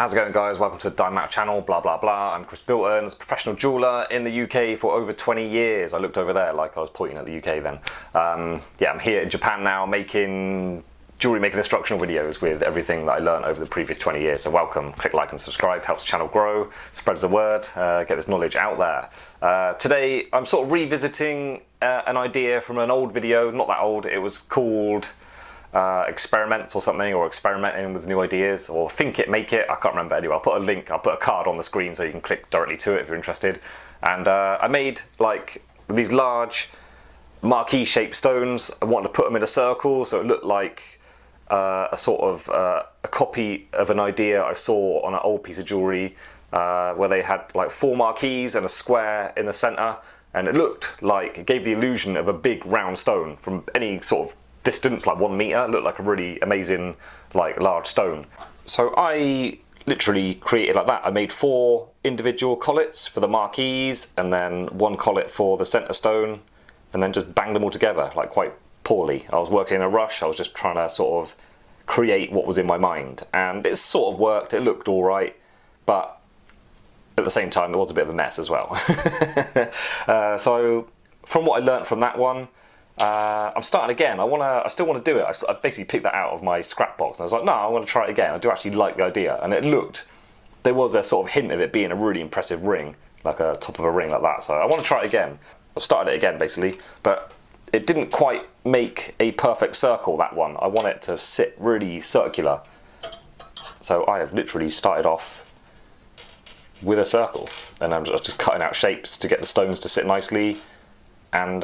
How's it going, guys? Welcome to the Diamondmounter channel, blah blah blah. I'm Chris Bilton, professional jeweler in the UK for over 20 years. I looked over there like I was pointing at the UK then. Yeah, I'm here in Japan now making jewelry making instructional videos with everything that I learned over the previous 20 years. So welcome, click like and subscribe, helps the channel grow, spreads the word, get this knowledge out there. Today I'm sort of revisiting an idea from an old video, not that old. It was called experiments or something, or experimenting with new ideas, or think it, make it, I can't remember. Anyway, I'll put a link, I'll put a card on the screen so you can click directly to it if you're interested. And I made like these large marquee shaped stones. I wanted to put them in a circle so it looked like a sort of a copy of an idea I saw on an old piece of jewelry where they had like 4 marquees and a square in the center, and it looked like, it gave the illusion of a big round stone from any sort of distance, like 1 meter. It looked like a really amazing, like large stone. So I literally created like that. I made 4 individual collets for the marquees, and then 1 collet for the center stone, and then just banged them all together, like quite poorly. I was working in a rush. I was just trying to sort of create what was in my mind, and it sort of worked. It looked all right, but at the same time, it was a bit of a mess as well. So from what I learned from that one, I'm starting again. I still want to do it. I basically picked that out of my scrap box, and I was like, no, I want to try it again. I do actually like the idea, and there was a sort of hint of it being a really impressive ring, like a top of a ring like that. So I want to try it again. I've started it again basically, but it didn't quite make a perfect circle, that one. I want it to sit really circular. So I have literally started off with a circle, and I'm just cutting out shapes to get the stones to sit nicely, and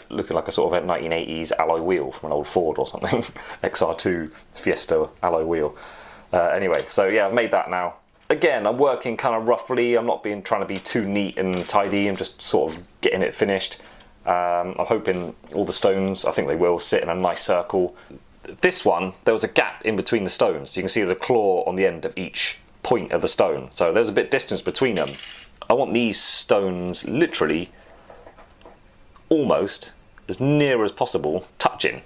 looking like a sort of a 1980s alloy wheel from an old Ford or something. XR2 Fiesta alloy wheel. Anyway, so yeah, I've made that now. Again, I'm working kind of roughly. I'm not trying to be too neat and tidy. I'm just sort of getting it finished. I'm hoping all the stones, I think they will, sit in a nice circle. This one, there was a gap in between the stones. So you can see there's a claw on the end of each point of the stone. So there's a bit of distance between them. I want these stones literally almost as near as possible touching.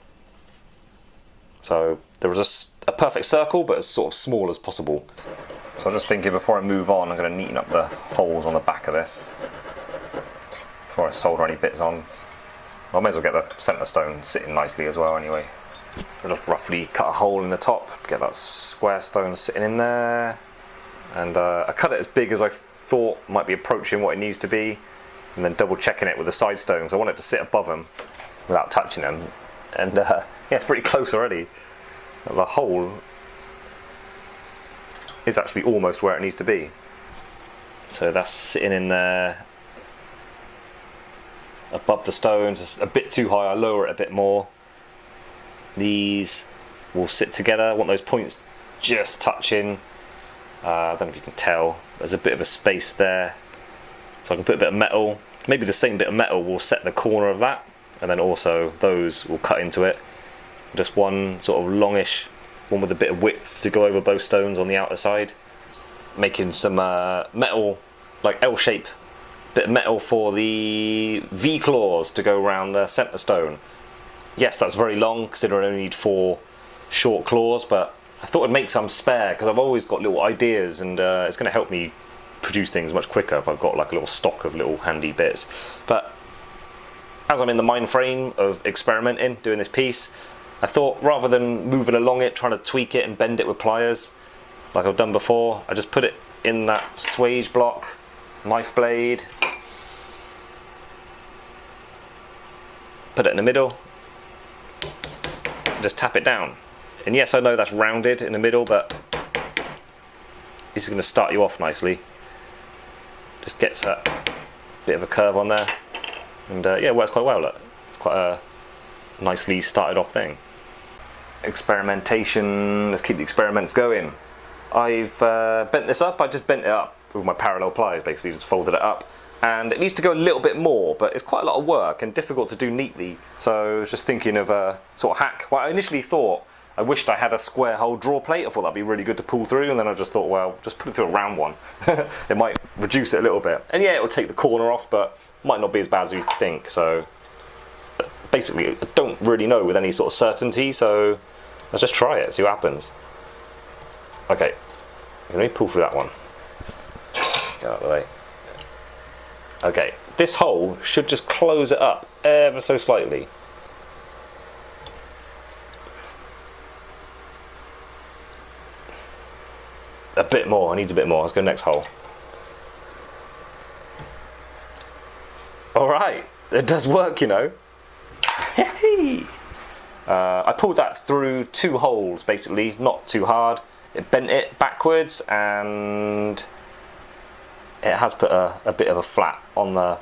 So there was a perfect circle, but as sort of small as possible. So I'm just thinking, before I move on, I'm going to neaten up the holes on the back of this before I solder any bits on. I may as well get the centre stone sitting nicely as well anyway. I'll just roughly cut a hole in the top to get that square stone sitting in there. And I cut it as big as I thought might be approaching what it needs to be, and then double checking it with the side stones. I want it to sit above them without touching them. And yeah, it's pretty close already. The hole is actually almost where it needs to be. So that's sitting in there above the stones. It's a bit too high. I lower it a bit more. These will sit together. I want those points just touching. I don't know if you can tell, there's a bit of a space there. So I can put a bit of metal, maybe the same bit of metal will set the corner of that, and then also those will cut into it. Just one sort of longish one with a bit of width to go over both stones on the outer side. Making some metal, like L-shape, bit of metal for the V-claws to go around the centre stone. Yes, that's very long, considering I only need 4 short claws, but I thought I'd make some spare, because I've always got little ideas, and it's going to help me produce things much quicker if I've got like a little stock of little handy bits. But as I'm in the mind frame of experimenting, doing this piece, I thought, rather than moving along it, trying to tweak it and bend it with pliers like I've done before, I just put it in that swage block, knife blade, put it in the middle, and just tap it down. And yes, I know that's rounded in the middle, but this is going to start you off nicely. Just gets that bit of a curve on there, and yeah, it works quite well. Look, it's quite a nicely started off thing. Experimentation, let's keep the experiments going. I've bent this up. I just bent it up with my parallel pliers, basically just folded it up, and it needs to go a little bit more, but it's quite a lot of work and difficult to do neatly. So I was just thinking of a sort of hack. Well, I initially thought I wished I had a square hole draw plate. I thought that'd be really good to pull through, and then I just thought, well, just put it through a round one. It might reduce it a little bit. And yeah, it will take the corner off, but might not be as bad as you think. So basically, I don't really know with any sort of certainty, so let's just try it, see what happens. Okay, Let me pull through that one. Get out of the way. Okay, this hole should just close it up ever so slightly. A bit more, it needs a bit more. Let's go next hole. Alright, it does work, you know. I pulled that through 2 holes, basically, not too hard. It bent it backwards and it has put a bit of a flat on the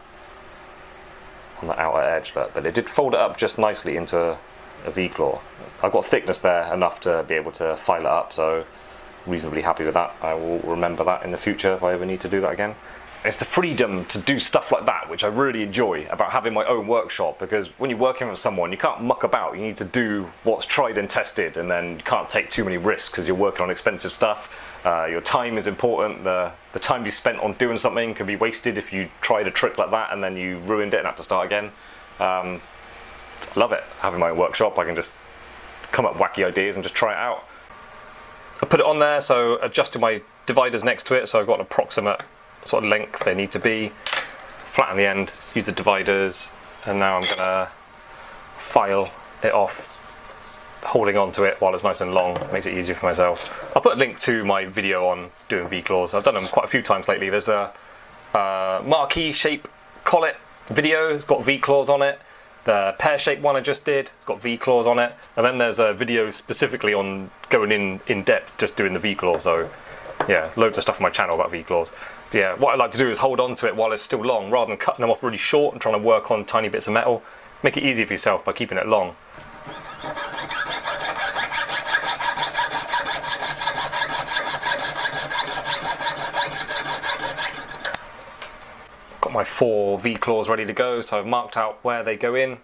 outer edge, but it did fold it up just nicely into a V-claw. I've got thickness there enough to be able to file it up, so reasonably happy with that. I will remember that in the future if I ever need to do that again. It's the freedom to do stuff like that which I really enjoy about having my own workshop, because when you're working with someone you can't muck about, you need to do what's tried and tested, and then you can't take too many risks because you're working on expensive stuff. Your time is important. The time you spent on doing something can be wasted if you tried a trick like that and then you ruined it and have to start again. I love it, having my own workshop. I can just come up with wacky ideas and just try it out. I put it on there, so adjusted my dividers next to it, so I've got an approximate sort of length they need to be. Flatten the end, use the dividers, and now I'm gonna file it off, holding on to it while it's nice and long. Makes it easier for myself. I'll put a link to my video on doing V-claws. I've done them quite a few times lately. There's a marquee shape collet video, it's got V-claws on it. The pear-shaped one I just did, it's got V-claws on it. And then there's a video specifically on going in depth, just doing the V-claw. So yeah, loads of stuff on my channel about V-claws. But yeah, what I like to do is hold on to it while it's still long, rather than cutting them off really short and trying to work on tiny bits of metal. Make it easy for yourself by keeping it long. Got my 4 V-claws ready to go, so I've marked out where they go in.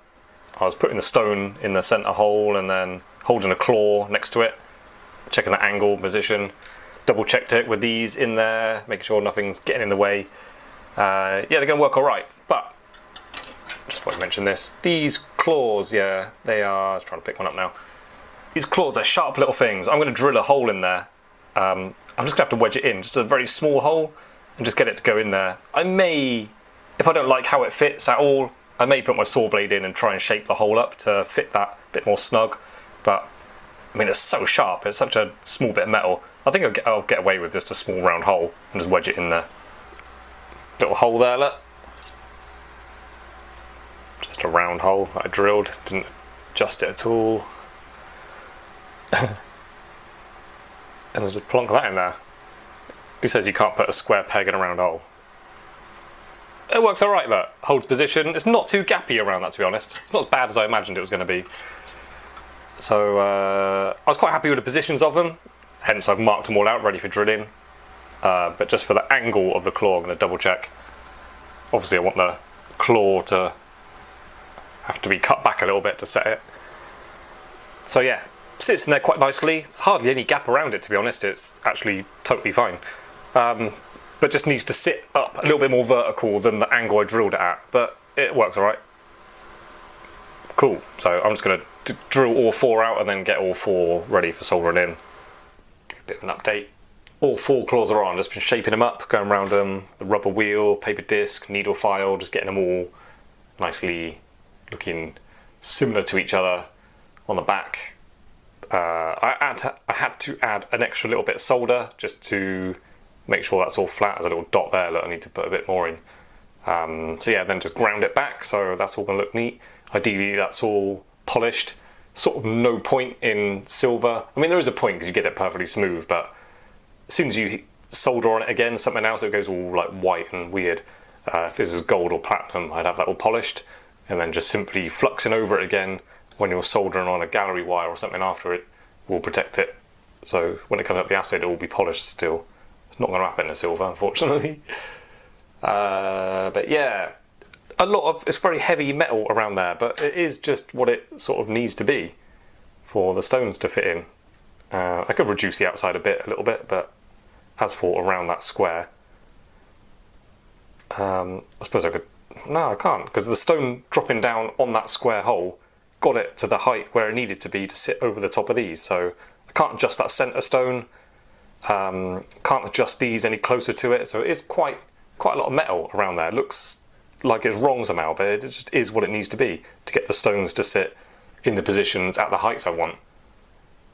I was putting the stone in the centre hole and then holding a claw next to it, checking the angle, position. Double checked it with these in there, making sure nothing's getting in the way. Yeah, they're going to work all right, but just thought I'd mention this. These claws, yeah, they are, I was trying to pick one up now. These claws, they're sharp little things. I'm going to drill a hole in there. I'm just going to have to wedge it in, just a very small hole, and just get it to go in there. I may, if I don't like how it fits at all, I may put my saw blade in and try and shape the hole up to fit that a bit more snug. But I mean, it's so sharp, it's such a small bit of metal. I think I'll get away with just a small round hole and just wedge it in there. Little hole there, look. Just a round hole that I drilled, didn't adjust it at all. And I just plonk that in there. Who says you can't put a square peg in a round hole? It works alright, look. Holds position. It's not too gappy around that, to be honest. It's not as bad as I imagined it was going to be. So I was quite happy with the positions of them. Hence I've marked them all out, ready for drilling. But just for the angle of the claw, I'm going to double check. Obviously I want the claw to have to be cut back a little bit to set it. So yeah, sits in there quite nicely. There's hardly any gap around it, to be honest. It's actually totally fine. But just needs to sit up a little bit more vertical than the angle I drilled it at. But it works alright. Cool. So I'm just going to drill all 4 out and then get all 4 ready for soldering in. Give a bit of an update. All 4 claws are on. Just been shaping them up, going around them. The rubber wheel, paper disc, needle file, just getting them all nicely looking similar to each other on the back. I had to add an extra little bit of solder just to make sure that's all flat. There's a little dot there that I need to put a bit more in. So yeah, then just ground it back, so that's all going to look neat. Ideally that's all polished. Sort of no point in silver. I mean, there is a point because you get it perfectly smooth, but as soon as you solder on it again, something else, it goes all like white and weird. If this is gold or platinum, I'd have that all polished, and then just simply fluxing over it again when you're soldering on a gallery wire or something after it will protect it. So when it comes up the acid, it will be polished still. It's not going to happen in silver, unfortunately. But yeah, a lot of, it's very heavy metal around there, but it is just what it sort of needs to be for the stones to fit in. I could reduce the outside a little bit, but as for around that square, I suppose I could, no I can't, because the stone dropping down on that square hole got it to the height where it needed to be to sit over the top of these, so I can't adjust that centre stone. Can't adjust these any closer to it, so it is quite a lot of metal around there. It looks like it's wrong somehow, but it just is what it needs to be to get the stones to sit in the positions at the heights I want.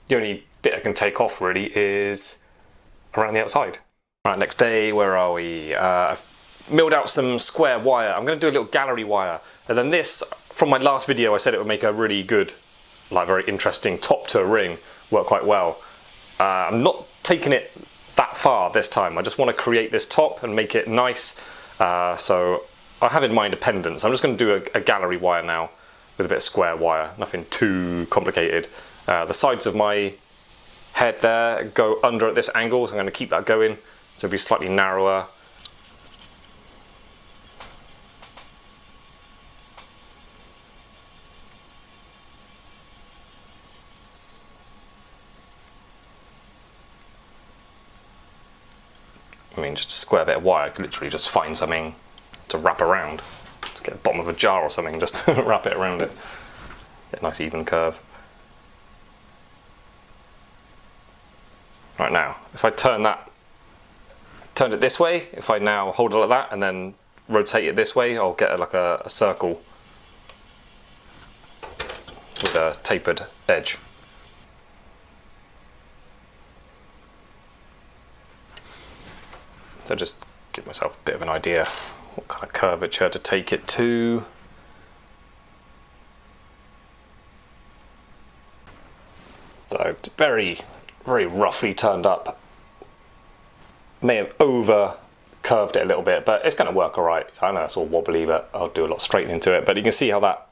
The only bit I can take off really is around the outside. Right, next day, where are we? I've milled out some square wire. I'm going to do a little gallery wire, and then this, from my last video I said it would make a really good, like very interesting top to a ring, work quite well. I'm not taking it that far this time. I just want to create this top and make it nice. So I have in mind a pendant, so I'm just going to do a gallery wire now with a bit of square wire, nothing too complicated. The sides of my head there go under at this angle, so I'm going to keep that going, so it'll be slightly narrower. I mean, just a square bit of wire, I could literally just find something to wrap around. Just get the bottom of a jar or something, just wrap it around it. Get a nice even curve. Right, now, if I turn it this way, if I now hold it like that and then rotate it this way, I'll get like a circle with a tapered edge. So just give myself a bit of an idea what kind of curvature to take it to. So very roughly turned up. May have over curved it a little bit, but it's going to work all right. I know it's all wobbly, but I'll do a lot straightening to it. But you can see how that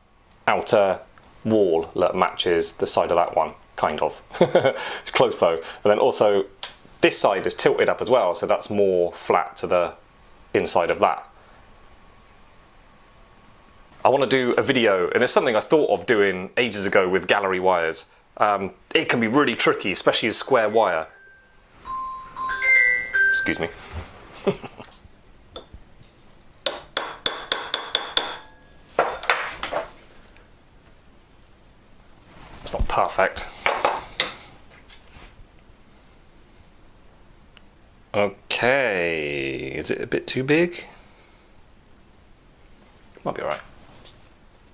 outer wall matches the side of that one, kind of. It's close though. And then also this side is tilted up as well, so that's more flat to the inside of that. I want to do a video, and it's something I thought of doing ages ago with gallery wires. It can be really tricky, especially with square wire. Excuse me. It's not perfect. Okay, is it a bit too big? Might be alright.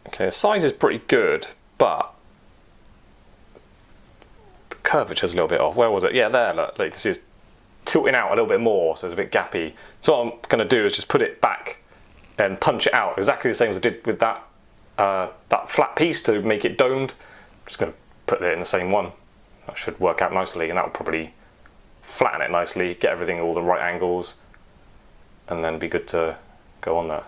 Okay, the size is pretty good, but the curvature's a little bit off. Where was it? Yeah, there, look, you can see it's tilting out a little bit more, so it's a bit gappy. So what I'm going to do is just put it back and punch it out exactly the same as I did with that that flat piece to make it domed. I'm just going to put it in the same one. That should work out nicely, and that will probably flatten it nicely, get everything all the right angles, and then be good to go on there.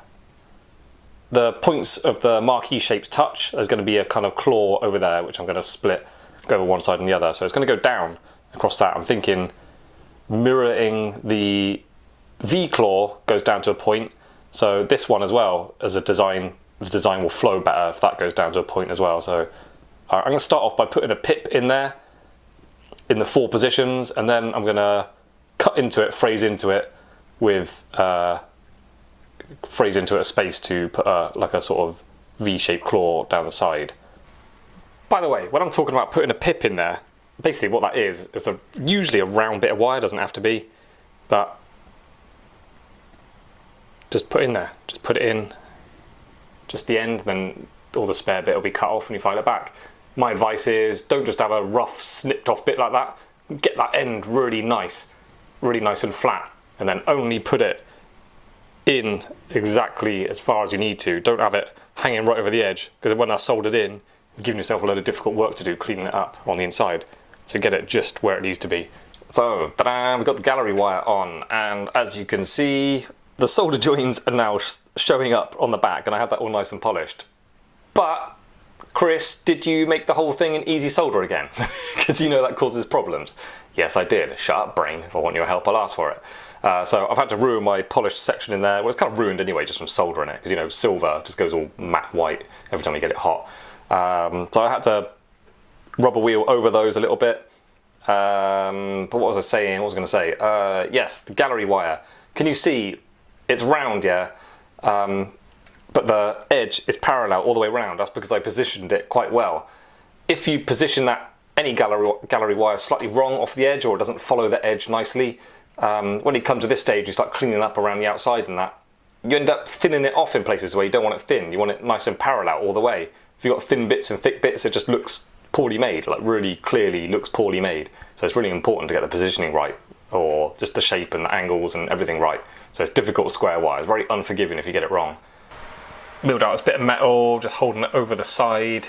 The points of the marquee shapes touch. There's going to be a kind of claw over there, which I'm going to split, go over one side and the other. So it's going to go down across that. I'm thinking mirroring the V claw goes down to a point. So this one as well, as a design, the design will flow better if that goes down to a point as well. So I'm going to start off by putting a pip in there, in the 4 positions, and then I'm going to cut into it, phrase into it with phrase into a space to put like a sort of V-shaped claw down the side. By the way, when I'm talking about putting a pip in there, basically what that is usually a round bit of wire, doesn't have to be, but just put in there, just put it in, just the end, then all the spare bit will be cut off when you file it back. My advice is don't just have a rough snipped off bit like that, get that end really nice and flat, and then only put it in exactly as far as you need to. Don't have it hanging right over the edge, because when that's soldered in, you've given yourself a load of difficult work to do cleaning it up on the inside. So get it just where it needs to be. So, ta-da, we've got the gallery wire on, and as you can see, the solder joins are now showing up on the back, and I had that all nice and polished. But Chris, did you make the whole thing in easy solder again? Because you know that causes problems. Yes, I did. Shut up, brain. If I want your help, I'll ask for it. So I've had to ruin my polished section in there. Well, it's kind of ruined anyway, just from soldering it, because you know, silver just goes all matte white every time you get it hot. So I had to rubber wheel over those a little bit. But what was I saying? What was I going to say? Yes, the gallery wire. Can you see? It's round, yeah. But the edge is parallel all the way around. That's because I positioned it quite well. If you position that any gallery wire slightly wrong off the edge, or it doesn't follow the edge nicely, when you come to this stage, you start cleaning up around the outside and that, you end up thinning it off in places where you don't want it thin. You want it nice and parallel all the way. If you've got thin bits and thick bits, it just looks poorly made, like really clearly looks poorly made. So it's really important to get the positioning right, or just the shape and the angles and everything right. So it's difficult square wire. It's very unforgiving if you get it wrong. Milled out this bit of metal, just holding it over the side.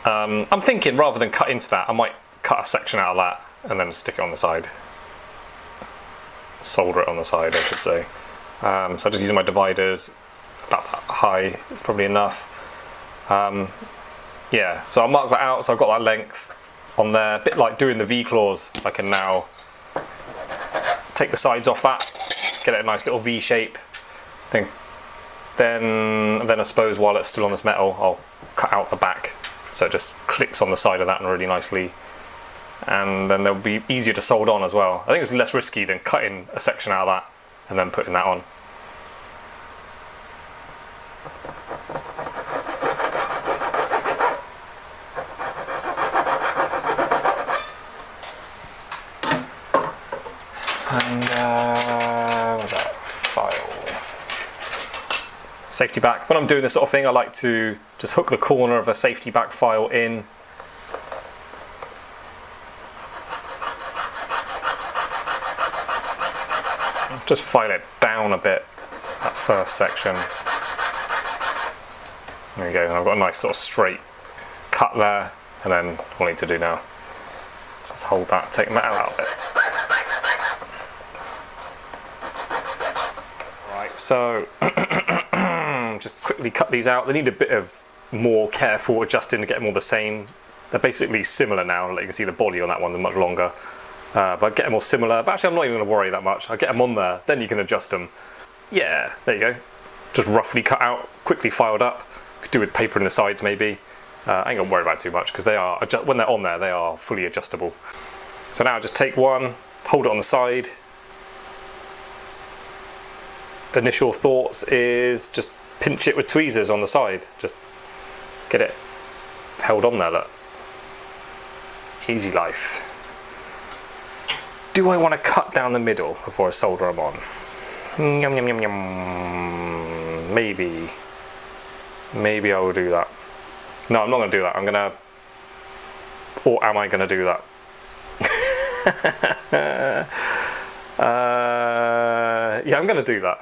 I'm thinking rather than cut into that, I might cut a section out of that and then stick it on the side. Solder it on the side, I should say. So I'm just using my dividers about that high, probably enough. Yeah, so I'll mark that out, so I've got that length on there. A bit like doing the V-claws, I can now take the sides off that, get it a nice little V shape. Then I suppose while it's still on this metal, I'll cut out the back, so it just clicks on the side of that and really nicely. And then they'll be easier to solder on as well. I think it's less risky than cutting a section out of that and then putting that on. And what's that? File. Safety back. When I'm doing this sort of thing, I like to just hook the corner of a safety back file in. Just file it down a bit, that first section. There you go, and I've got a nice sort of straight cut there, and then all I need to do now, just hold that, take the metal out of it. Right, so just quickly cut these out. They need a bit of more careful adjusting to get them all the same. They're basically similar now, like you can see the body on that one is much longer. But I get them all similar, but actually I'm not even going to worry that much. I get them on there, then you can adjust them. Yeah, there you go. Just roughly cut out, quickly filed up. Could do with paper in the sides maybe. I ain't going to worry about it too much because they are, when they're on there, they are fully adjustable. So now just take one, hold it on the side. Initial thoughts is just pinch it with tweezers on the side. Just get it held on there, look. Easy life. Do I want to cut down the middle before I solder them on? Yum, yum, yum, yum. Maybe. Maybe I will do that. No, I'm not going to do that. I'm going to... Or am I going to do that? Yeah, I'm going to do that.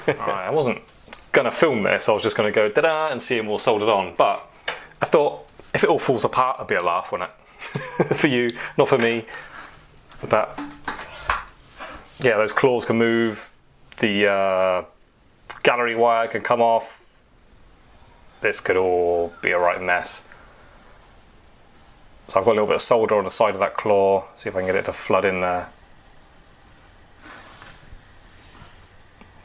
Right, I wasn't going to film this. I was just going to go da-da and see them all soldered on. But I thought, if it all falls apart, it'd be a laugh, wouldn't it? For you, not for me. But yeah, those claws can move, the gallery wire can come off. This could all be a right mess. So I've got a little bit of solder on the side of that claw, see if I can get it to flood in there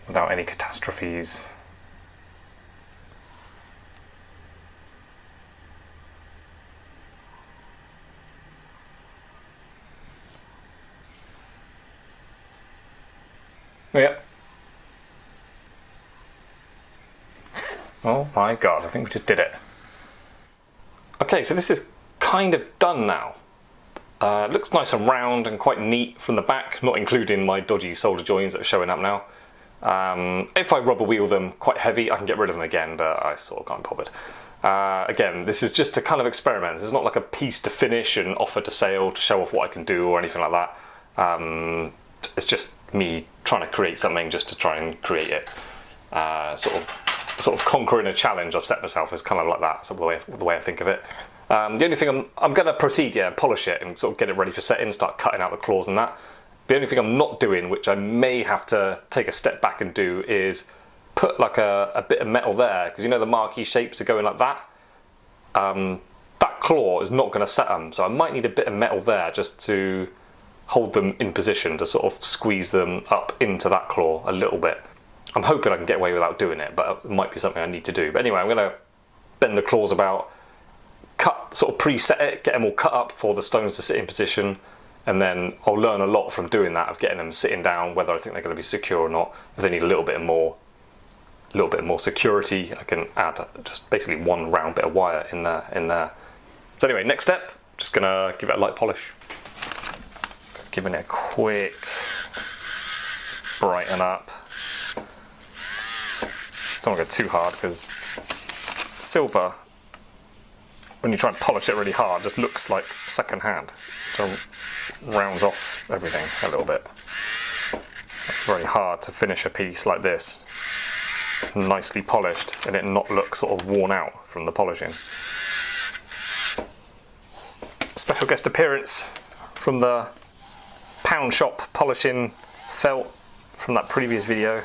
without any catastrophes. Yep. Oh my god, I think we just did it. Okay, so this is kind of done now. It looks nice and round and quite neat from the back, not including my dodgy solder joins that are showing up now. If I rubber wheel them quite heavy, I can get rid of them again, but I sort of can't be bothered. Again, this is just a kind of experiment. It's not like a piece to finish and offer to sale to show off what I can do or anything like that. It's just me trying to create something just to try and create it. Sort of conquering a challenge I've set myself is kind of like that. That's the way I think of it. The only thing I'm going to proceed, yeah, polish it and sort of get it ready for setting, start cutting out the claws and that. The only thing I'm not doing, which I may have to take a step back and do, is put like a bit of metal there, because you know the marquee shapes are going like that. That claw is not going to set them, so I might need a bit of metal there just to hold them in position, to sort of squeeze them up into that claw a little bit. I'm hoping I can get away without doing it, but it might be something I need to do. But anyway, I'm going to bend the claws about, cut, sort of preset it, get them all cut up for the stones to sit in position, and then I'll learn a lot from doing that, of getting them sitting down, whether I think they're going to be secure or not. If they need a little bit more security, I can add just basically one round bit of wire in there. So anyway, next step, just gonna give it a light polish. Just giving it a quick brighten up. Don't want to go too hard because silver, when you try and polish it really hard, just looks like second hand. So it rounds off everything a little bit. It's very hard to finish a piece like this, nicely polished, and it not look sort of worn out from the polishing. Special guest appearance from the pound shop polishing felt from that previous video.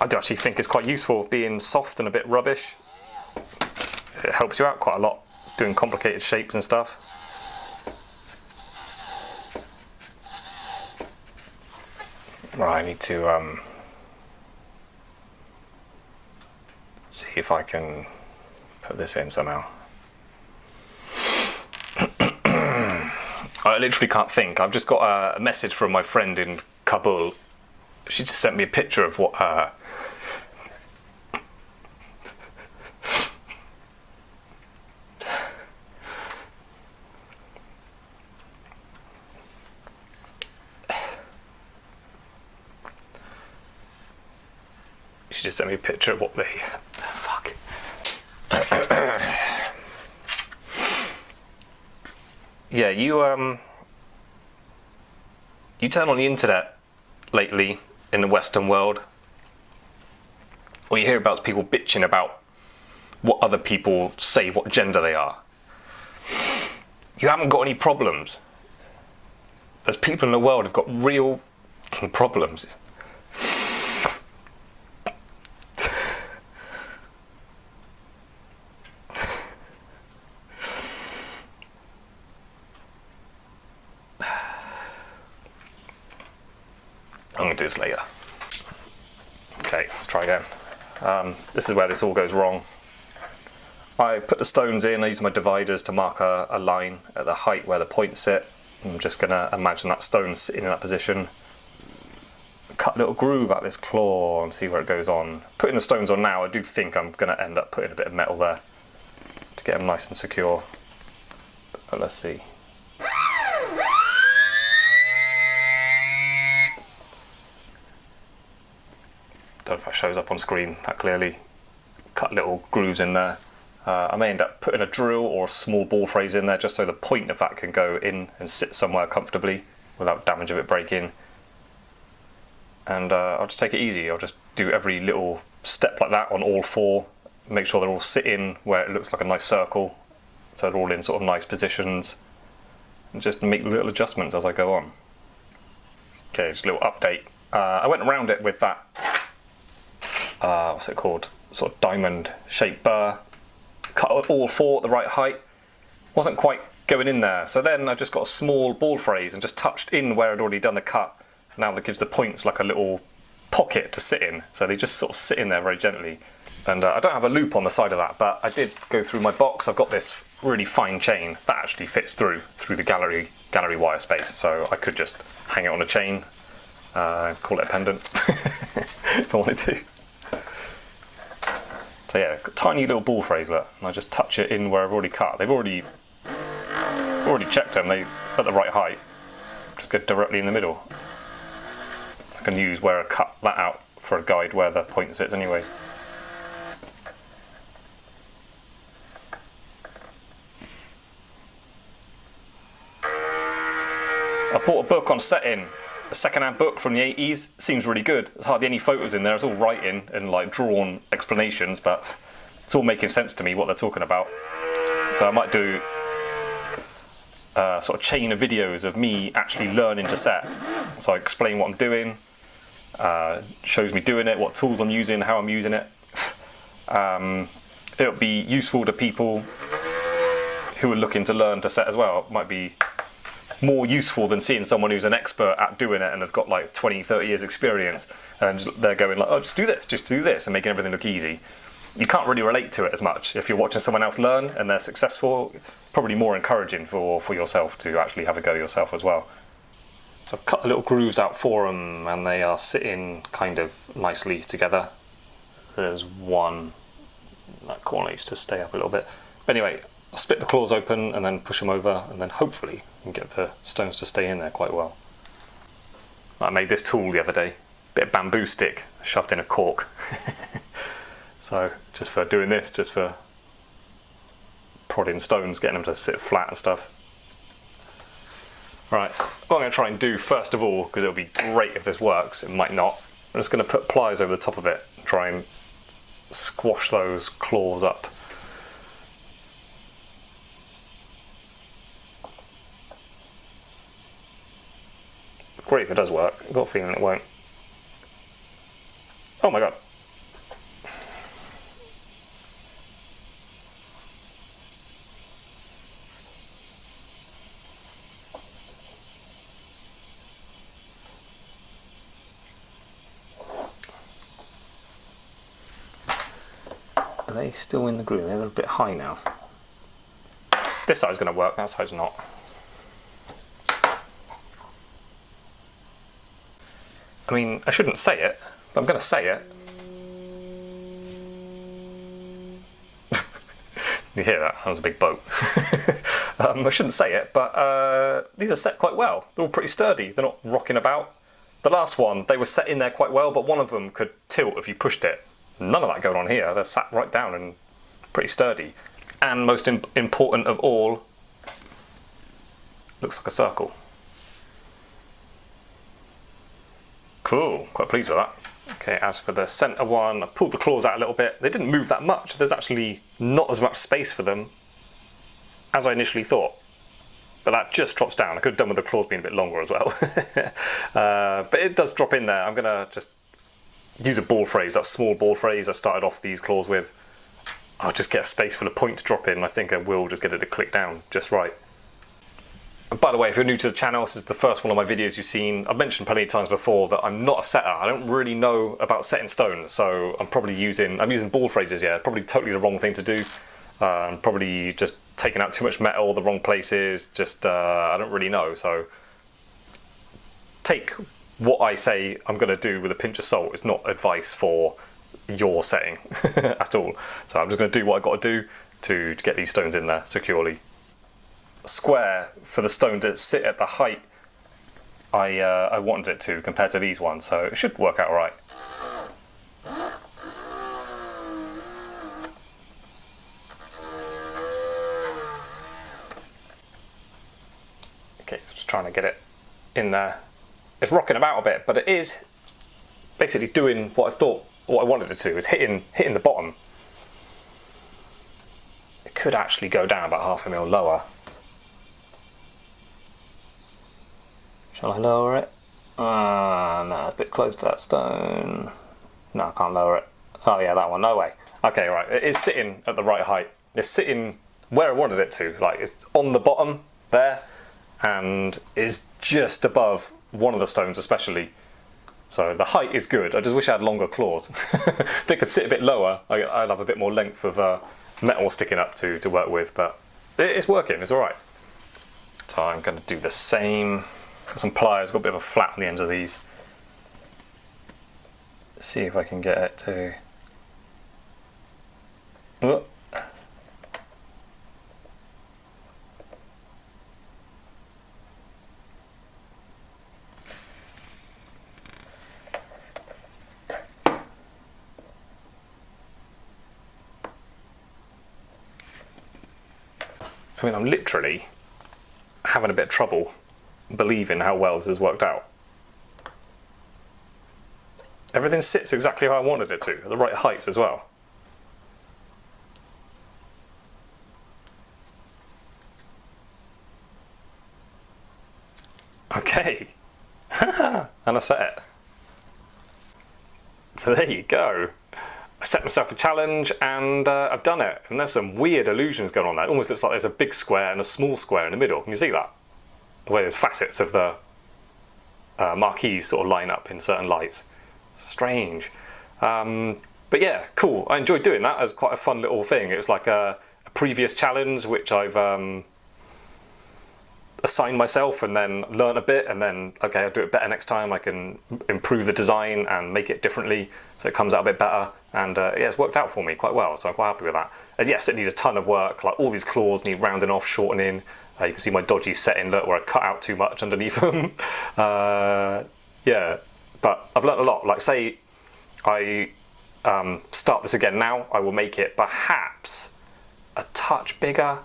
I do actually think it's quite useful being soft and a bit rubbish. It helps you out quite a lot doing complicated shapes and stuff. Right, I need to see if I can put this in somehow. I literally can't think. I've just got a message from my friend in Kabul. She just sent me a picture of what she just sent me a picture of what they fuck. Yeah, you turn on the internet lately in the Western world, or you hear about people bitching about what other people say, what gender they are. You haven't got any problems. There's people in the world who've got real problems. I'm going to do this later. Okay, let's try again. This is where this all goes wrong. I put the stones in, I use my dividers to mark a line at the height where the points sit. I'm just going to imagine that stone sitting in that position. Cut a little groove out this claw and see where it goes on. Putting the stones on now, I do think I'm going to end up putting a bit of metal there to get them nice and secure. But let's see. Don't know if that shows up on screen that clearly. Cut little grooves in there. I may end up putting a drill or a small ball phrase in there just so the point of that can go in and sit somewhere comfortably without damage of it breaking. And I'll just take it easy. I'll just do every little step like that on all four. Make sure they're all sitting where it looks like a nice circle, so they're all in sort of nice positions. And just make little adjustments as I go on. Okay, just a little update. I went around it with that what's it called, sort of diamond shaped burr, cut all four at the right height, wasn't quite going in there, so then I just got a small ball phrase and just touched in where I'd already done the cut. Now that gives the points like a little pocket to sit in, so they just sort of sit in there very gently. And I don't have a loop on the side of that, but I did go through my box. I've got this really fine chain that actually fits through the gallery wire space, so I could just hang it on a chain, call it a pendant if I wanted to. So yeah, tiny little ball phrase there, and I just touch it in where I've already cut. They've already checked them, they're at the right height. Just go directly in the middle. I can use where I cut that out for a guide where the point sits anyway. I bought a book on setting, a second-hand book from the 80s. Seems really good. There's hardly any photos in there. It's all writing and like drawn explanations, but it's all making sense to me what they're talking about. So I might do a sort of chain of videos of me actually learning to set. So I explain what I'm doing, shows me doing it, what tools I'm using, how I'm using it. It'll be useful to people who are looking to learn to set as well. It might be more useful than seeing someone who's an expert at doing it and have got like 20-30 years experience and they're going like, oh, just do this and making everything look easy. You can't really relate to it as much. If you're watching someone else learn and they're successful, probably more encouraging for yourself to actually have a go yourself as well. So I've cut the little grooves out for them and they are sitting kind of nicely together. There's one that corner needs to stay up a little bit. But anyway, I'll split the claws open and then push them over, and then hopefully we can get the stones to stay in there quite well. I made this tool the other day, bit of bamboo stick shoved in a cork. So just for doing this, just for prodding stones, getting them to sit flat and stuff. Right, what I'm going to try and do first of all, because it'll be great if this works, it might not, I'm just going to put pliers over the top of it, try and squash those claws up. Great if it does work, I've got a feeling it won't. Oh my god. Are they still in the groove? They're a bit high now. This side's going to work, that side's not. I mean, I shouldn't say it, but I'm going to say it. You hear that? That was a big boat. I shouldn't say it, but these are set quite well. They're all pretty sturdy. They're not rocking about. The last one, they were set in there quite well, but one of them could tilt if you pushed it. None of that going on here. They're sat right down and pretty sturdy. And most important of all, looks like a circle. Cool, quite pleased with that. Okay, as for the centre one, I pulled the claws out a little bit. They didn't move that much. There's actually not as much space for them as I initially thought. But that just drops down. I could have done with the claws being a bit longer as well. But it does drop in there. I'm going to just use a ball phrase, that small ball phrase I started off these claws with. I'll just get a space for the point to drop in. I think I will just get it to click down just right. And by the way, if you're new to the channel, this is the first one of my videos you've seen. I've mentioned plenty of times before that I'm not a setter. I don't really know about setting stones, so I'm using ball phrases, yeah, probably totally the wrong thing to do. Probably just taking out too much metal, the wrong places, just I don't really know. So take what I say I'm going to do with a pinch of salt. It's not advice for your setting at all. So I'm just going to do what I've got to do to get these stones in there securely. Square for the stone to sit at the height I wanted it to compared to these ones, so it should work out all right. Okay, so just trying to get it in there. It's rocking about a bit, but it is basically doing what I wanted it to, is hitting the bottom. It could actually go down about 0.5 mil lower. Shall I lower it? No, it's a bit close to that stone. No, I can't lower it. Oh yeah, that one, no way. Okay, right, it is sitting at the right height. It's sitting where I wanted it to, like it's on the bottom there, and is just above one of the stones especially. So the height is good. I just wish I had longer claws. If it could sit a bit lower, I'd have a bit more length of metal sticking up to work with, but it's working, it's all right. So I'm going to do the same. Got some pliers, got a bit of a flat on the ends of these. Let's see if I can get it to... Oh. I mean, I'm literally having a bit of trouble believing how well this has worked out. Everything sits exactly how I wanted it to, at the right height as well. Okay, and I set it. So there you go. I set myself a challenge and I've done it. And there's some weird illusions going on there. It almost looks like there's a big square and a small square in the middle. Can you see that? Where there's facets of the marquise sort of line up in certain lights. Strange. But yeah, cool. I enjoyed doing that. It was quite a fun little thing. It was like a previous challenge which I've assign myself and then learn a bit, and then okay, I'll do it better next time. I can improve the design and make it differently so it comes out a bit better, and yeah, it's worked out for me quite well, so I'm quite happy with that. And yes, it needs a ton of work, like all these claws need rounding off, shortening. You can see my dodgy setting, look, where I cut out too much underneath them. Yeah, but I've learned a lot. Like say I start this again now, I will make it perhaps a touch bigger.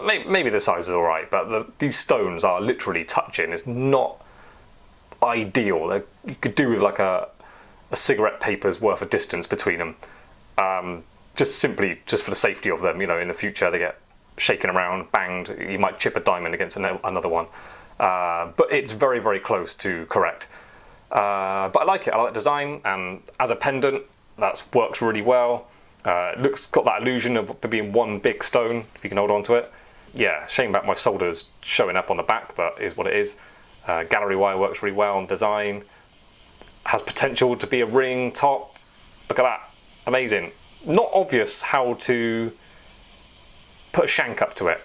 Maybe the size is alright, but these stones are literally touching. It's not ideal. You could do with like a cigarette paper's worth of distance between them. Just for the safety of them, you know, in the future they get shaken around, banged, you might chip a diamond against another one. But it's very, very close to correct. But I like it, I like the design, and as a pendant, that works really well. It got that illusion of being one big stone, if you can hold on to it. Yeah, shame about my solders showing up on the back, but is what it is. Gallery wire works really well on design. Has potential to be a ring top. Look at that, amazing. Not obvious how to put a shank up to it.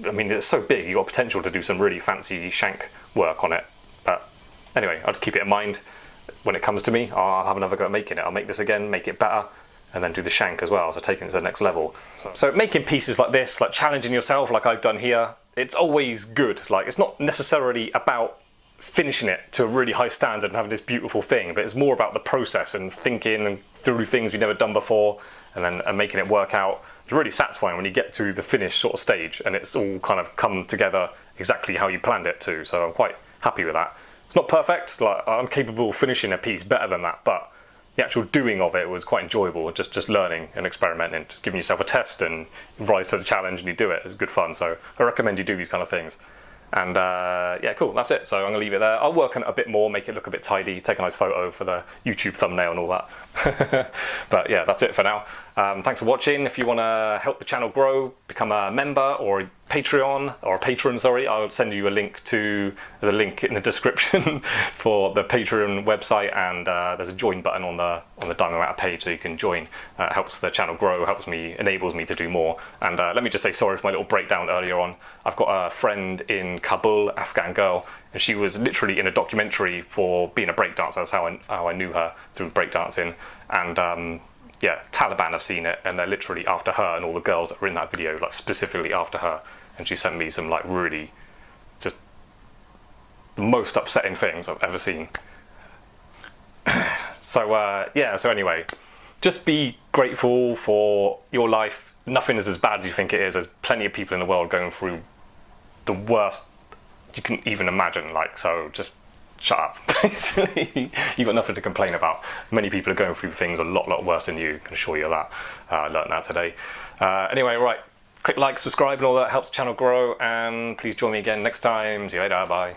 I mean, it's so big, you've got potential to do some really fancy shank work on it. But anyway, I'll just keep it in mind. When it comes to me, I'll have another go at making it. I'll make this again, make it better, and then do the shank as well, so taking it to the next level. So making pieces like this, like challenging yourself like I've done here, it's always good. Like, it's not necessarily about finishing it to a really high standard and having this beautiful thing, but it's more about the process and thinking and through things you've never done before, and making it work out. It's really satisfying when you get to the finished sort of stage and it's all kind of come together exactly how you planned it to, so I'm quite happy with that. It's not perfect, like I'm capable of finishing a piece better than that, but the actual doing of it was quite enjoyable, just learning and experimenting, just giving yourself a test and you rise to the challenge and you do it. It's good fun, so I recommend you do these kind of things. And yeah, cool, that's it. So I'm gonna leave it there. I'll work on it a bit more, make it look a bit tidy, take a nice photo for the YouTube thumbnail and all that. But yeah, that's it for now. Thanks for watching. If you wanna help the channel grow, become a member or a Patreon, or a patron, sorry, I'll send you a link there's a link in the description for the Patreon website, and there's a join button on the diamondmounter page so you can join. It helps the channel grow, enables me to do more. And let me just say sorry for my little breakdown earlier on. I've got a friend in Kabul, Afghan girl, and she was literally in a documentary for being a breakdancer. That's how I knew her, through breakdancing. And yeah, Taliban have seen it, and they're literally after her and all the girls that were in that video, like specifically after her. And she sent me some like really just the most upsetting things I've ever seen. So yeah, so anyway, just be grateful for your life. Nothing is as bad as you think it is. There's plenty of people in the world going through the worst you can even imagine, like, so just shut up. Basically, you've got nothing to complain about. Many people are going through things a lot worse than you, I can assure you of that. I learned that today. Anyway, right, click like, subscribe and all that helps the channel grow, and please join me again next time. See you later, bye.